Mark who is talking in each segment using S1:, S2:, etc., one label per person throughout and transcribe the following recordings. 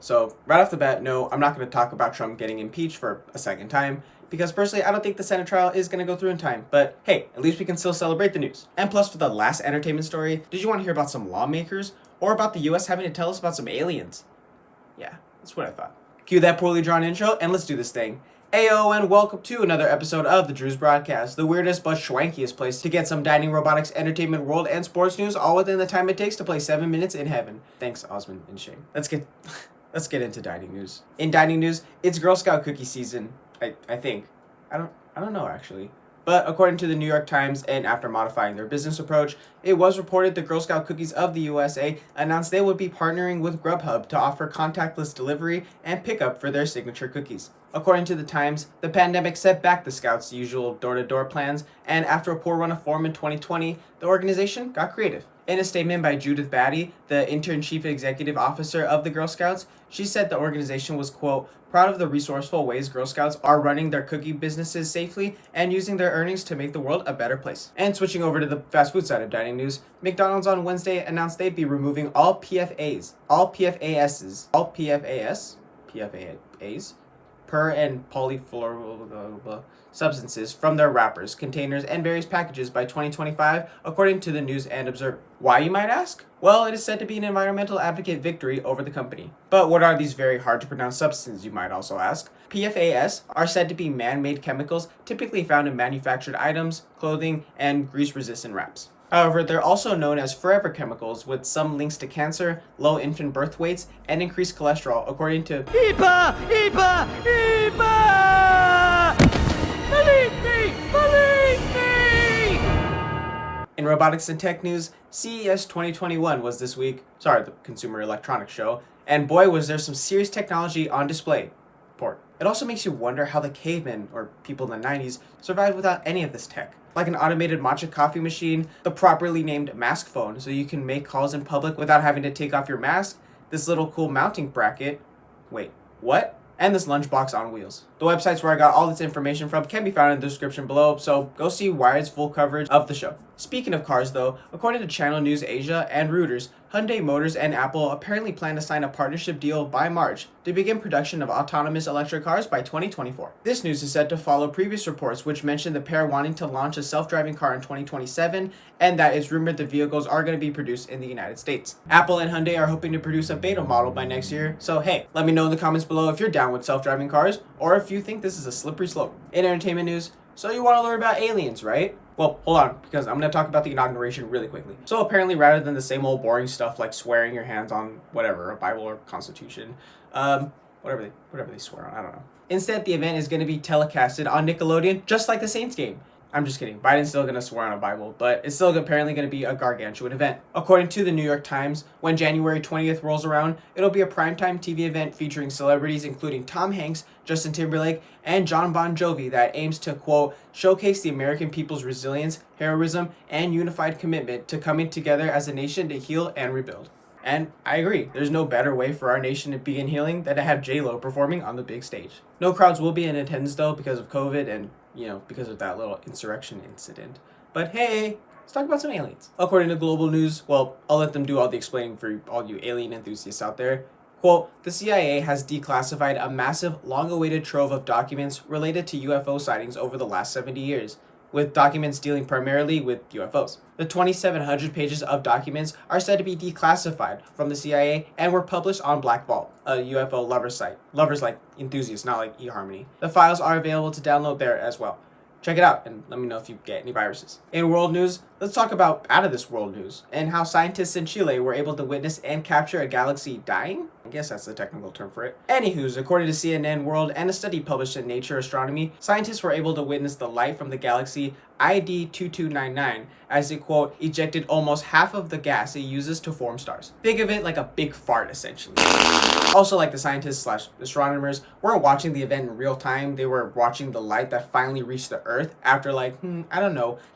S1: So right off the bat, no, I'm not going to talk about Trump getting impeached for a second time, because personally, I don't think the Senate trial is going to go through in time. But hey, at least we can still celebrate the news. And plus, for the last entertainment story, did you want to hear about some lawmakers? Or about the US having to tell us about some aliens? Yeah, that's what I thought. Cue that poorly drawn intro, and let's do this thing. Ayo, and welcome to another episode of the Drew's Broadcast, the weirdest but schwankiest place to get some dining, robotics, entertainment, world, and sports news, all within the time it takes to play 7 minutes in heaven. Thanks, Osmond and Shane. Let's get into dining news. In dining news, it's Girl Scout cookie season. I think. I don't know actually. But according to the New York Times, and after modifying their business approach, it was reported the Girl Scout Cookies of the USA announced they would be partnering with Grubhub to offer contactless delivery and pickup for their signature cookies. According to the Times, the pandemic set back the Scouts' usual door-to-door plans, and after a poor run of form in 2020, the organization got creative. In a statement by Judith Batty, the intern chief executive officer of the Girl Scouts, she said the organization was, quote, proud of the resourceful ways Girl Scouts are running their cookie businesses safely and using their earnings to make the world a better place. And switching over to the fast food side of dining news, McDonald's on Wednesday announced they'd be removing all PFAs, per and polyfluoroalkyl substances from their wrappers, containers, and various packages by 2025, according to the News and Observer. Why, you might ask? Well, it is said to be an environmental advocate victory over the company. But what are these very hard to pronounce substances, you might also ask? PFAS are said to be man-made chemicals typically found in manufactured items, clothing, and grease-resistant wraps. However, they're also known as forever chemicals with some links to cancer, low infant birth weights, and increased cholesterol, according to Believe me! In robotics and tech news, CES 2021 was this week, the Consumer Electronics Show, and boy was there some serious technology on display. It also makes you wonder how the cavemen, or people in the 90s, survived without any of this tech. Like an automated matcha coffee machine, the properly named mask phone so you can make calls in public without having to take off your mask, this little cool mounting bracket, wait, what? And this lunchbox on wheels. The websites where I got all this information from can be found in the description below, so go see Wired's full coverage of the show. Speaking of cars though, according to Channel News Asia and Reuters, Hyundai Motors and Apple apparently plan to sign a partnership deal by March to begin production of autonomous electric cars by 2024. This news is set to follow previous reports which mentioned the pair wanting to launch a self-driving car in 2027, and that it's rumored the vehicles are going to be produced in the United States. Apple and Hyundai are hoping to produce a beta model by next year, so hey, let me know in the comments below if you're down with self-driving cars, or if you think this is a slippery slope. In entertainment news, so you want to learn about aliens, right? Well, hold on, because I'm going to talk about the inauguration really quickly. So apparently, rather than the same old boring stuff like swearing your hands on whatever, a Bible or Constitution, whatever they swear on, I don't know. Instead, the event is going to be telecasted on Nickelodeon, just like the Saints game. I'm just kidding. Biden's still going to swear on a Bible, but it's still apparently going to be a gargantuan event. According to the New York Times, when January 20th rolls around, it'll be a primetime TV event featuring celebrities including Tom Hanks, Justin Timberlake, and John Bon Jovi that aims to, quote, showcase the American people's resilience, heroism, and unified commitment to coming together as a nation to heal and rebuild. And I agree, there's no better way for our nation to begin healing than to have J-Lo performing on the big stage. No crowds will be in attendance though because of COVID and, because of that little insurrection incident. But hey, let's talk about some aliens. According to Global News, well, I'll let them do all the explaining for all you alien enthusiasts out there. Quote, the CIA has declassified a massive, long-awaited trove of documents related to UFO sightings over the last 70 years. With documents dealing primarily with UFOs. The 2,700 pages of documents are said to be declassified from the CIA and were published on Black Vault, a UFO lovers site. Lovers like enthusiasts, not like eHarmony. The files are available to download there as well. Check it out and let me know if you get any viruses. In world news, let's talk about out of this world news and how scientists in Chile were able to witness and capture a galaxy dying? I guess that's the technical term for it. Anywho's, according to CNN World and a study published in Nature Astronomy, scientists were able to witness the light from the galaxy ID 2299 as it, quote, ejected almost half of the gas it uses to form stars. Think of it like a big fart, essentially. Also, like the scientists / astronomers weren't watching the event in real time, they were watching the light that finally reached the Earth after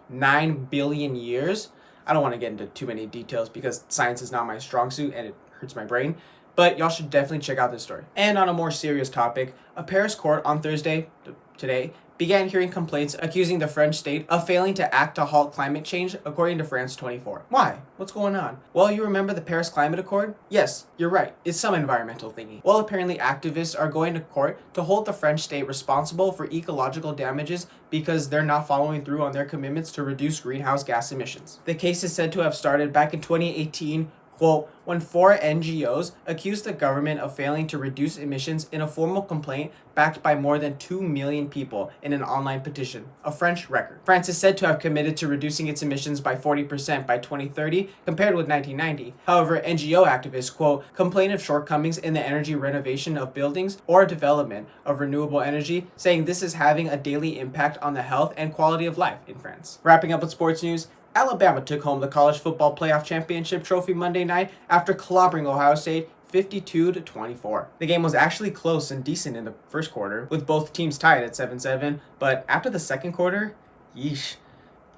S1: 9 billion years. I don't want to get into too many details because science is not my strong suit and it hurts my brain, but y'all should definitely check out this story. And on a more serious topic, a Paris court on Thursday, today, began hearing complaints accusing the French state of failing to act to halt climate change, according to France 24. Why? What's going on? Well, you remember the Paris Climate Accord? Yes, you're right. It's some environmental thingy. Well, apparently activists are going to court to hold the French state responsible for ecological damages because they're not following through on their commitments to reduce greenhouse gas emissions. The case is said to have started back in 2018, quote, when 4 NGOs accused the government of failing to reduce emissions in a formal complaint backed by more than 2 million people in an online petition, a French record. France is said to have committed to reducing its emissions by 40% by 2030 compared with 1990. However, NGO activists, quote, complain of shortcomings in the energy renovation of buildings or development of renewable energy, saying this is having a daily impact on the health and quality of life in France. Wrapping up with sports news, Alabama took home the college football playoff championship trophy Monday night after clobbering Ohio State 52-24. The game was actually close and decent in the first quarter, with both teams tied at 7-7, but after the second quarter, yeesh,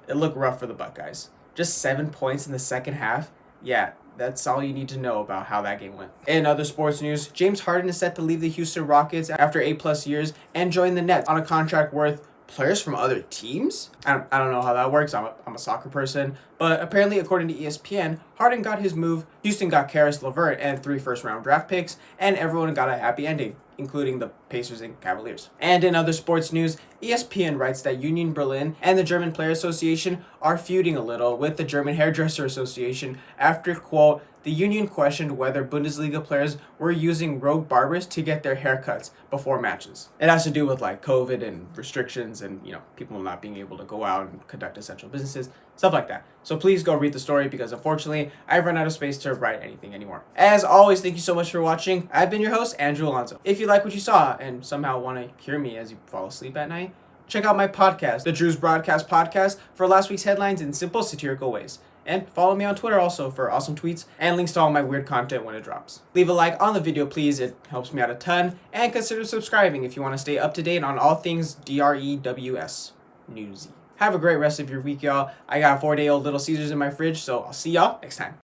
S1: it looked rough for the Buckeyes. Just 7 points in the second half? Yeah, that's all you need to know about how that game went. In other sports news, James Harden is set to leave the Houston Rockets after 8+ years and join the Nets on a contract worth players from other teams? I don't know how that works. I'm a soccer person. But apparently, according to ESPN, Harden got his move, Houston got Karis LeVert and 3 first-round draft picks, and everyone got a happy ending, including the Pacers and Cavaliers. And in other sports news, ESPN writes that Union Berlin and the German Player Association are feuding a little with the German Hairdresser Association after, quote, the union questioned whether Bundesliga players were using rogue barbers to get their haircuts before matches. It has to do with like COVID and restrictions and, people not being able to go out and conduct essential businesses, stuff like that. So please go read the story because unfortunately I've run out of space to write anything anymore. As always, thank you so much for watching. I've been your host, Andrew Alonso. If you like what you saw and somehow want to hear me as you fall asleep at night, check out my podcast, the Drew's Broadcast Podcast, for last week's headlines in simple satirical ways. And follow me on Twitter also for awesome tweets and links to all my weird content when it drops. Leave a like on the video, please. It helps me out a ton. And consider subscribing if you want to stay up to date on all things DREWS newsy. Have a great rest of your week, y'all. I got 4-day-old Little Caesars in my fridge, so I'll see y'all next time.